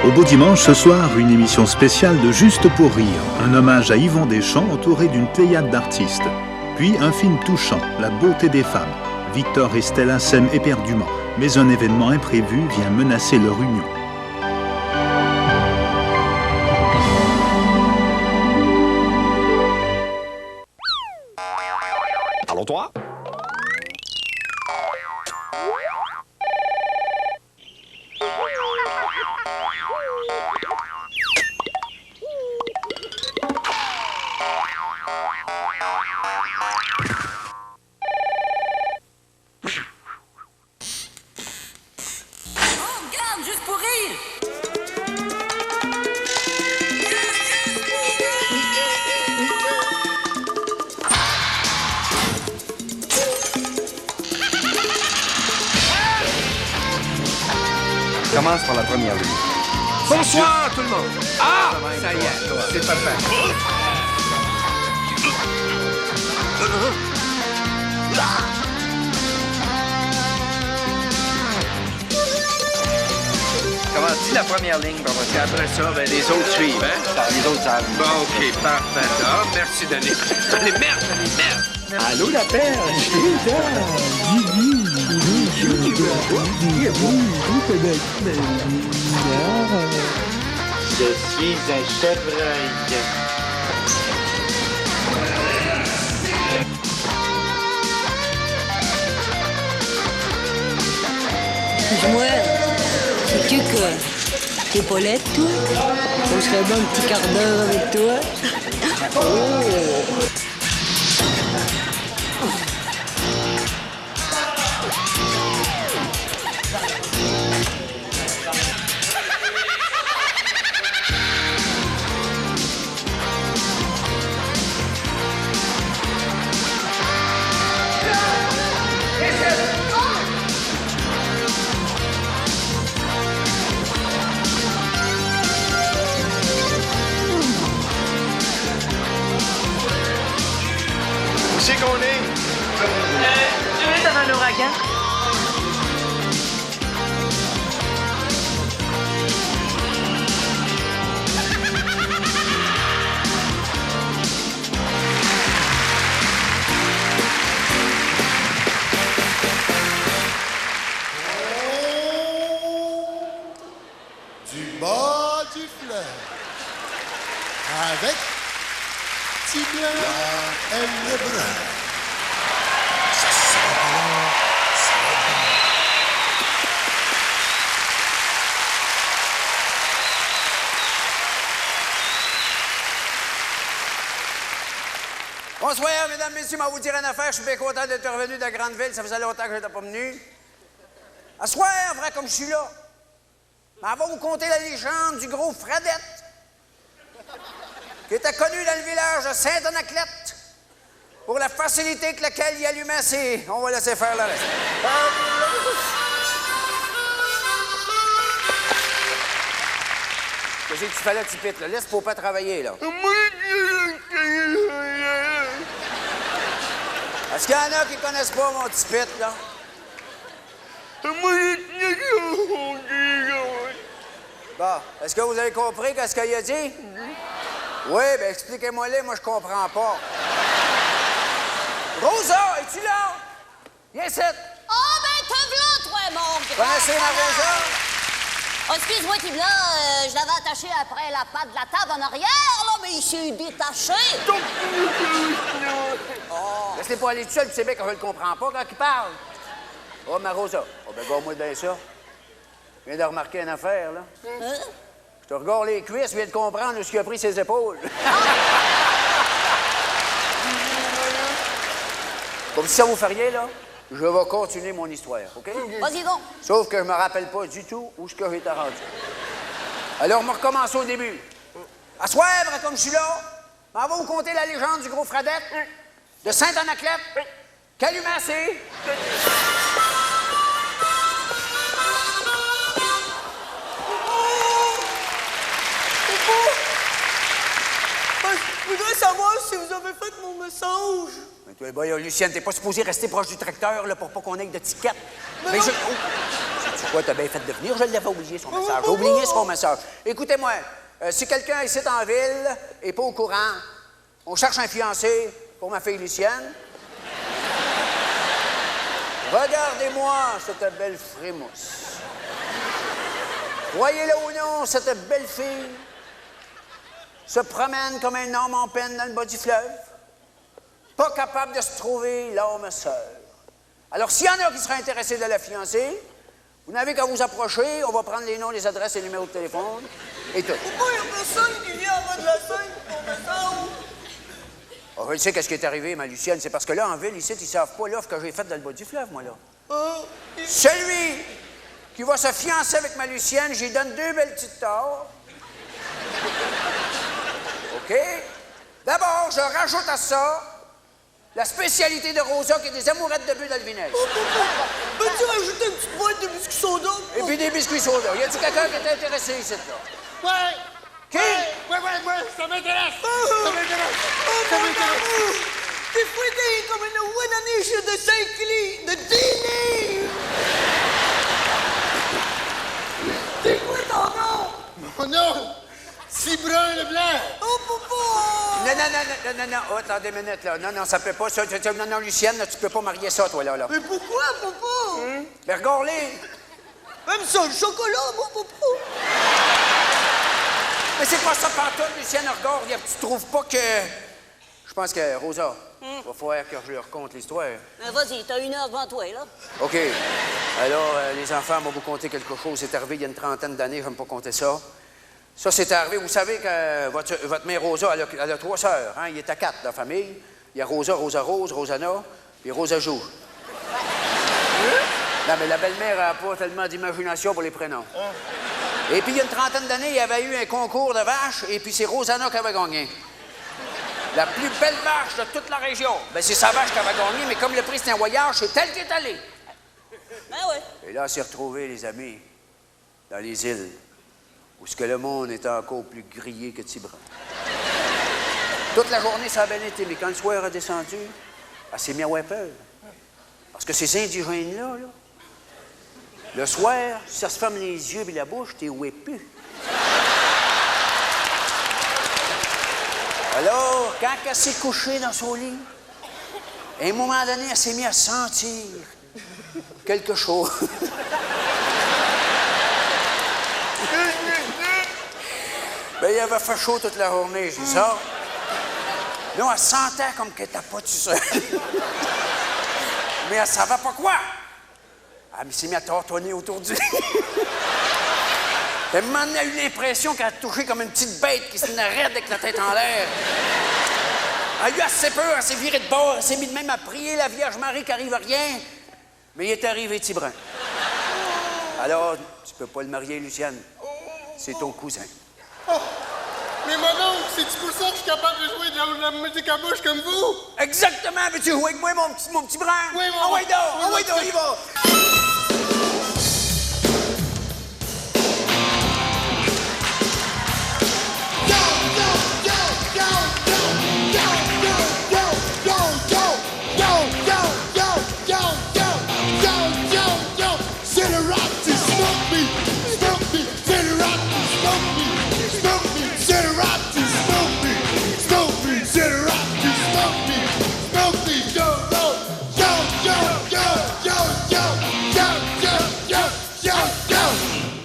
Au Beau Dimanche, ce soir, une émission spéciale de Juste pour rire. Un hommage à Yvon Deschamps entouré d'une pléiade d'artistes. Puis un film touchant, La beauté des femmes. Victor et Stella s'aiment éperdument, mais un événement imprévu vient menacer leur union. Parlons-toi. Juste pour rire. Commence par la première ligne. Bonsoir tout le monde. Ah, ça y est, c'est parfait. Comment dis la première ligne, parce qu'après ça, ben, les autres suivent, hein? Les autres savent. Bon, OK, parfait. Ah, merci, Denis. Allez, merde, Denis, merde. Allô, la perle. Je suis un chevreuil. Moi, sais-tu que t'es pas laide, toi? On serait bon un petit quart d'heure avec toi. Oh! Où c'est qu'on est? 2 minutes avant l'ouragan. Du bas du fleuve, avec petit blanc et le brun. Ça sent bon, ça va bon. Bonsoir, mesdames, messieurs, je vais vous dire une affaire. Je suis bien content d'être revenu de la grande ville. Ça faisait longtemps que je n'étais pas venu. À soir, vrai comme je suis là, on va vous conter la légende du gros Fradette, qui était connu dans le village de Saint-Anaclette pour la facilité avec laquelle il allumait ses... On va laisser faire le reste. Qu'est-ce que tu fais là, tu pites, là? Laisse Papa travailler, là. Est-ce qu'il y en a qui connaissent pas mon petit pit, là? Bon, est-ce que vous avez compris qu'est-ce qu'il a dit? Oui, bien expliquez-moi-les, moi je comprends pas. Rosa, es-tu là? Viens ici. Oh, ben, te v'là, toi, mon grand! Connaissez ma Rosa? Oh, excuse-moi, Tibla, je l'avais attaché après la patte de la table en arrière, là, mais il s'est détaché. Oh. Laisse-les pas aller tout seul, tu sais bien qu'on ne le comprend pas quand il parle. Oh, ma Rosa. Oh, ben, garde-moi bien ça. Je viens de remarquer une affaire, là. Hein? Je te regarde les cuisses, je viens de comprendre où ce qu'il a pris ses épaules. Comme si ça vous ferait, là, je vais continuer mon histoire, OK? Vas-y donc. Sauf que je me rappelle pas du tout où ce que j'étais rendu. Alors, on va recommencer au début. À soir, comme je suis là, on va vous conter la légende du gros Fradette de Saint-Anaclette, Calumassé. Je voudrais savoir si vous avez fait mon message. Mais toi, Lucienne, t'es pas supposé rester proche du tracteur là, pour pas qu'on ait de tickets. Mais Mais non. je... Oh, sais quoi, t'as bien fait de venir, je l'avais oublié son message. J'ai oublié son message. Écoutez-moi, si quelqu'un ici en ville est pas au courant, on cherche un fiancé pour ma fille Lucienne. Regardez-moi cette belle frimousse. Voyez-le ou non, cette belle fille se promène comme un homme en peine dans le bas du fleuve, pas capable de se trouver l'homme seul. Alors, s'il y en a qui seraient intéressés de la fiancer, vous n'avez qu'à vous approcher, on va prendre les noms, les adresses et les numéros de téléphone, et tout. Pourquoi il n'y a personne qui vient en bas de la scène pour me message? Oh, je sais qu'est-ce qui est arrivé, ma Lucienne, c'est parce que là, en ville, ici, ils savent pas l'offre que j'ai faite dans le bas du fleuve, moi, là. Celui qui va se fiancer avec ma Lucienne, j'y donne 2 belles petites tares. OK? D'abord, je rajoute à ça la spécialité de Rosa, qui est des amourettes de bœuf dans le vinaigre. Peux-tu rajouter une petite boîte de biscuits soda? Et puis des biscuits soda. Y a-tu quelqu'un qui est intéressé ici, là? Ouais! Qui? Ouais, ça m'intéresse! Ça m'intéresse! Ça m'intéresse! T'es fouetté comme une Winaniche de 5 livres, de 10 livres! T'es quoi ton nom? Oh non! Cibrun Leblanc! Oh, papa! Non. Oh, attendez une minute, là. Non, ça peut pas. Ça, non, Lucienne, là, tu peux pas marier ça, toi, là. Mais pourquoi, papa? Ben, regarde-les. Même ça, le chocolat, moi, papa! Mais c'est pas ça pantoute, Lucienne, regarde. Tu trouves pas que... Je pense que, Rosa, va falloir que je leur raconte l'histoire. Vas-y, t'as 1 heure devant toi, là. OK. Alors, les enfants, vont vous conter quelque chose. C'est arrivé il y a une trentaine d'années, j'aime pas compter ça. Ça, c'est arrivé. Vous savez que votre mère Rosa, elle a 3 sœurs. Hein? Il est à 4 dans la famille. Il y a Rosa, Rosa-Rose, Rosanna, puis Rosa-Jou. Non, mais la belle-mère n'a pas tellement d'imagination pour les prénoms. Et puis, il y a une trentaine d'années, il y avait eu un concours de vaches, et puis c'est Rosanna qui avait gagné. La plus belle vache de toute la région. Ben, c'est sa vache qui avait gagné, mais comme le prix c'était un voyage, c'est elle qui est allée. Ben ouais. Et là, s'est retrouvé, les amis, dans les îles, où ce que le monde est encore plus grillé que Tibran. Toute la journée, ça a bien été, mais quand le soir a descendu, elle s'est mise à avoir peur. Parce que ces indigènes-là, le soir, si ça se ferme les yeux et la bouche, t'es où est plus. Alors, quand elle s'est couchée dans son lit, à un moment donné, elle s'est mise à sentir quelque chose. Ben, il avait fait chaud toute la journée, c'est ça. Là, elle sentait comme qu'elle n'était pas tout seul. Mais elle savait pas quoi. Elle s'est mise à tortonner autour du lit. Elle m'a eu l'impression qu'elle a touché comme une petite bête qui se tenait raide avec la tête en l'air. Elle a eu assez peur, elle s'est virée de bord, elle s'est mise de même à prier la Vierge Marie qui arrive à rien. Mais il est arrivé Tibran. Alors, tu peux pas le marier, Lucienne. C'est ton cousin. Oh. Mais mon oncle, c'est-tu pour ça que je suis capable de jouer de la musique à bouche comme vous? Exactement! Veux-tu jouer avec moi, mon petit brin? Oui, mon... Ah ouais, donc, il va!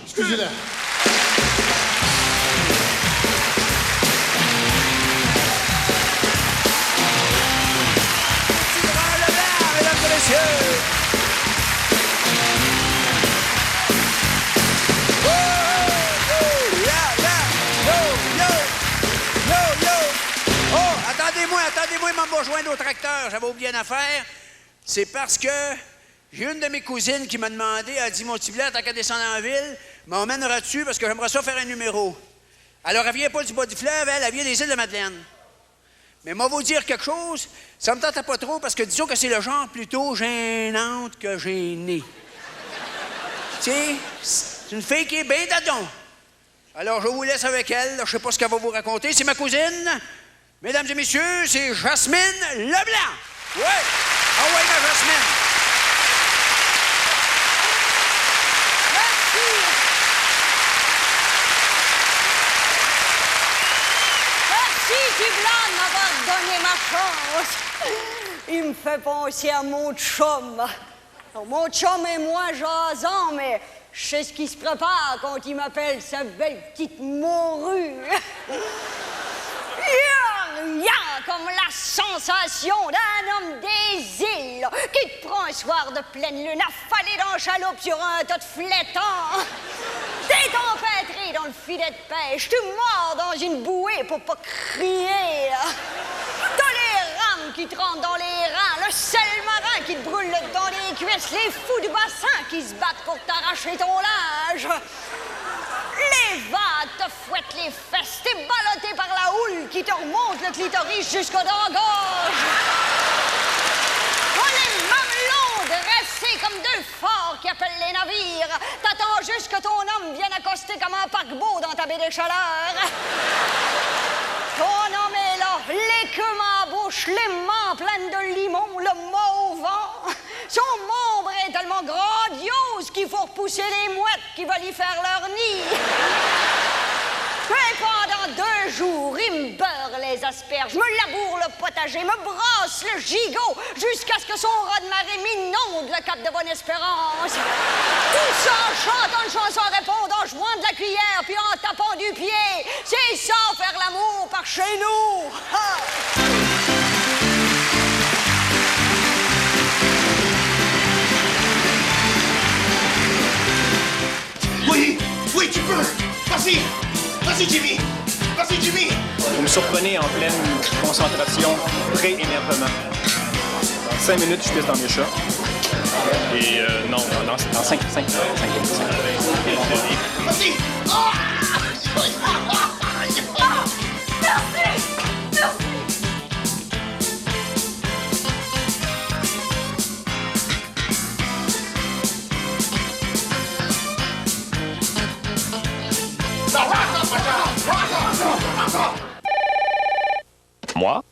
Excusez-la. Tibran Leblanc, mesdames et messieurs! Attendez-moi, il m'a rejoindre au tracteur. J'avais oublié une affaire. C'est parce que j'ai une de mes cousines qui m'a demandé, elle a dit, mon petit bled, tant qu'à descendre en ville, m'emmèneras-tu parce que j'aimerais ça faire un numéro. Alors, elle vient pas du bas du fleuve, elle vient des îles de Madeleine. Mais moi, vous dire quelque chose, ça me tentait pas trop parce que disons que c'est le genre plutôt gênante que gênée. Tu sais, c'est une fille qui est bien dadon. Alors, je vous laisse avec elle. Je sais pas ce qu'elle va vous raconter. C'est ma cousine. Mesdames et messieurs, c'est Jasmine Leblanc. Ouais. Ah ouais, ma Jasmine. de m'avoir donné ma chance. Il me fait penser à mon chum. Alors, mon chum et moi jasons, mais je sais ce qui se prépare quand il m'appelle sa belle petite morue. Rien comme la sensation d'un homme des îles qui te prend un soir de pleine lune affalé dans le chaloupe sur un tas de flétans. T'es empêtré dans le filet de pêche, tu mords dans une bouée pour pas crier. T'as les rames qui te rentrent dans les reins, le sel marin qui te brûle dans les cuisses, les fous de bassin qui se battent pour t'arracher ton linge. Les vagues te fouettent les fesses, t'es ballotté par la houle qui te remonte le clitoris jusqu'au dans la gorge. Oh, les mamelons dressés comme deux forts qui appellent les navires. T'attends juste que ton homme vienne accoster comme un paquebot dans ta baie des chaleurs. Ton homme est là, l'écume à la bouche, les mains pleines de limon, le mot au vent. Son membre est tellement grandiose qu'il faut repousser les mouettes qui veulent y faire leur nid. Et pendant 2 jours, il me beurre les asperges, me laboure le potager, me brasse le gigot, jusqu'à ce que son raz de marée m'inonde le cap de Bonne-Espérance. Tout ça en chantant une chanson répondant, jouant de la cuillère, puis en tapant du pied. C'est ça, faire l'amour par chez nous. Ha! Oui, tu peux. Vas-y. Vas-y, Jimmy. Vas-y, Jimmy. Vous me surprenez en pleine concentration, pré-énervement. Dans 5 minutes, je pisse dans mes chats. Et non, c'est dans 5 minutes. Vas-y. Moi?